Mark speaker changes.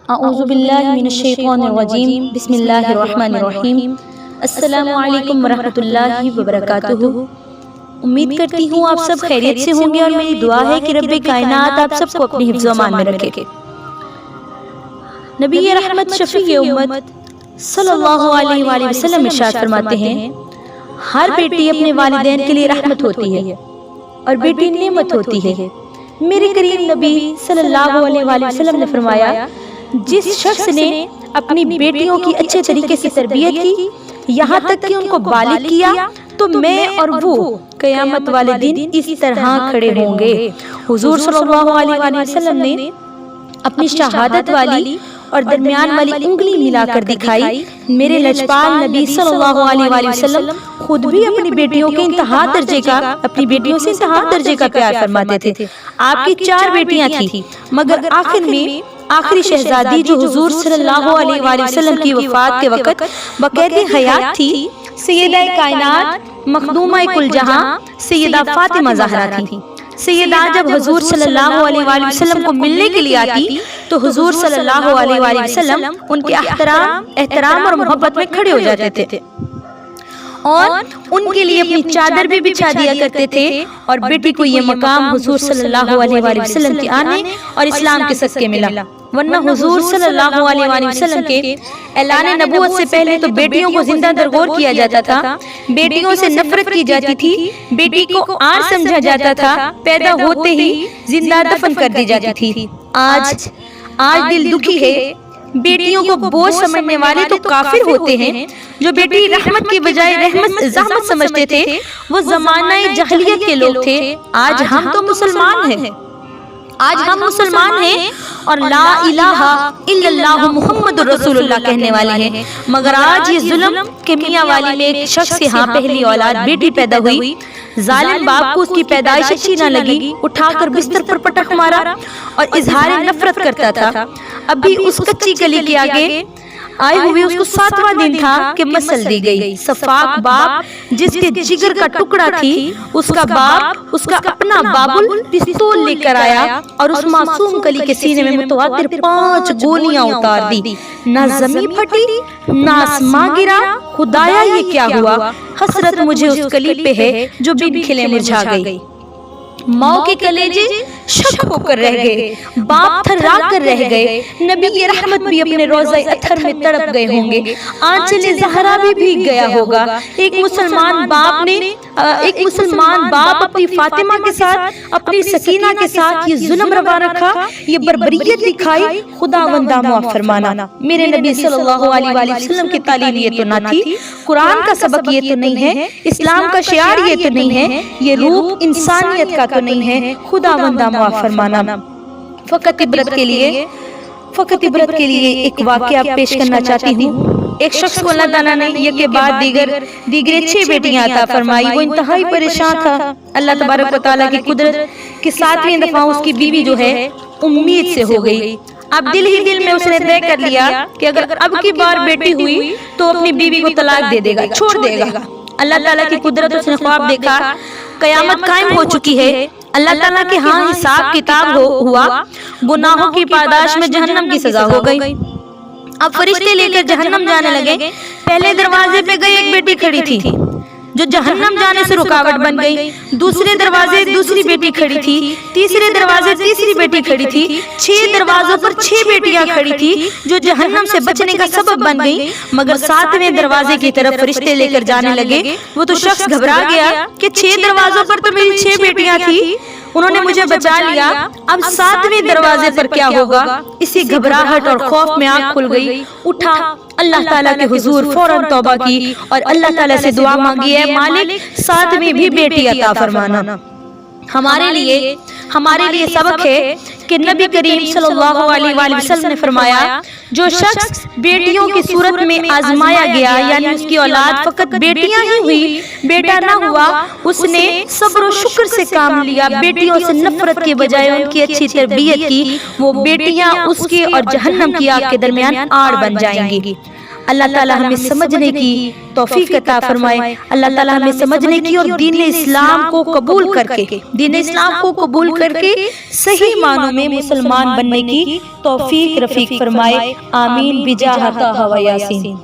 Speaker 1: اعوذ باللہ من الشیطان الرجیم بسم اللہ الرحمن الرحیم۔ السلام علیکم ورحمۃ اللہ وبرکاتہ۔ امید کرتی ہوں آپ سب خیریت سے ہوں گے اور میری دعا ہے کہ رب کائنات آپ سب کو اپنی حفظ و امان میں رکھے۔ نبی رحمت شفیع امت صلی اللہ علیہ وآلہ وسلم ارشاد فرماتے ہیں، ہر بیٹی اپنے والدین کے لیے رحمت ہوتی ہے اور بیٹی نعمت ہوتی ہے۔ میرے کریم نبی صلی اللہ علیہ وآلہ وسلم نے فرمایا، جس شخص نے اپنی بیٹیوں کی اچھے طریقے سے تربیت کی یہاں تک کہ ان کو بالغ کیا تو میں اور وہ قیامت والے دن اس طرح کھڑے ہوں گے۔ حضور صلی اللہ علیہ وآلہ وسلم نے اپنی شہادت والی اور درمیان والی انگلی ملا کر دکھائی۔ میرے لجپال نبی صلی اللہ علیہ وآلہ وسلم خود بھی اپنی بیٹیوں سے انتہا درجے کا پیار فرماتے تھے۔ آپ کی 4 بیٹیاں تھیں، مگر آخر میں آخری شہزادی جو حضور صلی اللہ علیہ وآلہ وسلم کی وفات کے وقت بقید حیات تھی، سیدہ کائنات مخدومہ کل جہاں سیدہ فاطمہ زہرا تھی۔ سیدہ جب حضور صلی اللہ علیہ وآلہ وسلم کو ملنے کے لیے آتی تو حضور صلی اللہ علیہ وآلہ وسلم ان کے احترام اور محبت میں کھڑے ہو جاتے تھے اور ان کے لیے اپنی چادر بھی بچھا دیا کرتے تھے، اور بیٹی کو یہ مقام حضور صلی اللہ علیہ وآلہ وسلم کے آنے اور اسلام کے صدقے ملا، ورنہ حضور صلی اللہ علیہ وآلہ وسلم کے اعلان نبوت سے پہلے تو بیٹیوں کو زندہ درگور کیا جاتا تھا، بیٹیوں سے نفرت کی جاتی تھی، بیٹی کو عار سمجھا جاتا تھا، پیدا ہوتے ہی زندہ دفن کر دی جاتی تھی۔ آج دل دکھی ہے، بیٹیوں کو بوجھ سمجھنے والے تو کافر ہوتے ہیں۔ جو بیٹی رحمت کی بجائے زحمت سمجھتے تھے وہ زمانہ جاہلیت کے لوگ تھے۔ آج ہم تو مسلمان ہیں، اور لا الہ الا اللہ محمد رسول اللہ کہنے والے ہیں، مگر آج یہ ظلم کہ میاں والی میں ایک شخص کے ہاں پہلی اولاد بیٹی پیدا ہوئی، ظالم باپ کو اس کی پیدائش اچھی نہ لگی، اٹھا کر بستر پر پٹک مارا اور اظہار نفرت کرتا تھا۔ ابھی اس کچی کلی کے آگے آئے ہوئے اس کو 7واں دن تھا کہ مسل دی گئی۔ صفاق باپ جس کے جگر کا ٹکڑا تھی، اس کا اپنا بابل پستول لے کر آیا اور اس معصوم کلی کے سینے میں متواتر 5 گولیاں اتار دی۔ نہ زمین پھٹی نہ آسماں گرا، خدایا یہ کیا ہوا؟ حسرت مجھے اس کلی پہ ہے جو بن کھلے مرجھا گئی۔ ماں کے کلیجے شک ہو کر رہ گئے، باپ تھرا کر رہ گئے، نبی رحمت بھی اپنے روضہ اطہر میں تڑپ گئے ہوں گے، آنچل زہرا بھی بھیگ گیا ہوگا۔ ایک مسلمان باپ اپنی فاطمہ کے ساتھ، اپنی سکینہ کے ساتھ یہ ظلم روا رکھا، یہ بربریت دکھائی، خداوندہ معاف فرمانا۔ میرے نبی صلی اللہ علیہ وآلہ وسلم کی تعلیم یہ تو نہ تھی، قرآن کا سبق یہ تو نہیں ہے، اسلام کا شعار یہ تو نہیں ہے، یہ روح انسانیت کا تو نہیں ہے، خداوندہ معاف فرمانا۔ فقط عبرت کے لیے ایک واقعہ پیش کرنا چاہتی ہوں۔ ایک شخص کو اللہ تعالیٰ نے یک کے بعد دیگر 6 بیٹیاں عطا فرمائی۔ وہ انتہائی پریشان تھا۔ اللہ تبارک و تعالیٰ کی قدرت کہ 7ویں دفعہ اس کی بیوی جو ہے امید سے ہو گئی۔ اب دل ہی دل میں اس نے طے کر لیا کہ اگر اب کی بار بیٹی ہوئی تو اپنی بیوی کو طلاق دے دے گا، چھوڑ دے گا۔ اللہ تعالیٰ کی قدرت، اس نے خواب دیکھا، قیامت قائم ہو چکی ہے، اللہ تعالیٰ کے ہاں حساب کتاب ہوا، گناہوں کی پاداش میں جہنم کی سزا ہو گئی۔ اب فرشتے لے کر جہنم جانے لگے۔ پہلے دروازے پہ گئی ایک بیٹی کھڑی تھی جو جہنم جانے سے رکاوٹ بن گئی، دوسرے دروازے دوسری بیٹی کھڑی تھی، تیسرے دروازے تیسری بیٹی کھڑی تھی، 6 دروازوں پر 6 بیٹیاں کھڑی تھی جو جہنم سے بچنے کا سبب بن گئی۔ مگر 7ویں دروازے کی طرف فرشتے لے کر جانے لگے۔ وہ تو شخص گھبرا گیا کہ 6 دروازوں پر تو میری 6 بیٹیاں تھی، انہوں نے مجھے بچا لیا، اب 7ویں دروازے پر کیا ہوگا؟ اسی گھبراہٹ اور خوف میں آنکھ کھل گئی، اٹھا، اللہ تعالیٰ کے حضور فوراً توبہ کی اور اللہ تعالیٰ سے دعا مانگی، اے مالک 7ویں بھی بیٹی عطا فرمانا۔ ہمارے لیے سبق ہے کہ نبی کریم صلی اللہ علیہ وآلہ وسلم نے فرمایا، جو شخص بیٹیوں کی صورت میں آزمایا گیا، یعنی اس کی اولاد فقط بیٹیاں ہی ہوئی، بیٹا نہ ہوا، اس نے صبر و شکر سے کام لیا، بیٹیوں سے نفرت کے بجائے ان کی اچھی تربیت کی، وہ بیٹیاں اس کے اور جہنم کی آگ کے درمیان آڑ بن جائیں گی۔ اللہ تعالی ہمیں سمجھنے کی توفیق عطا فرمائے، اللہ تعالی ہمیں سمجھنے کی اور دین اسلام کو قبول کر کے صحیح معنوں میں مسلمان بننے کی توفیق رفیق فرمائے، آمین بجاہ طہ و یاسین۔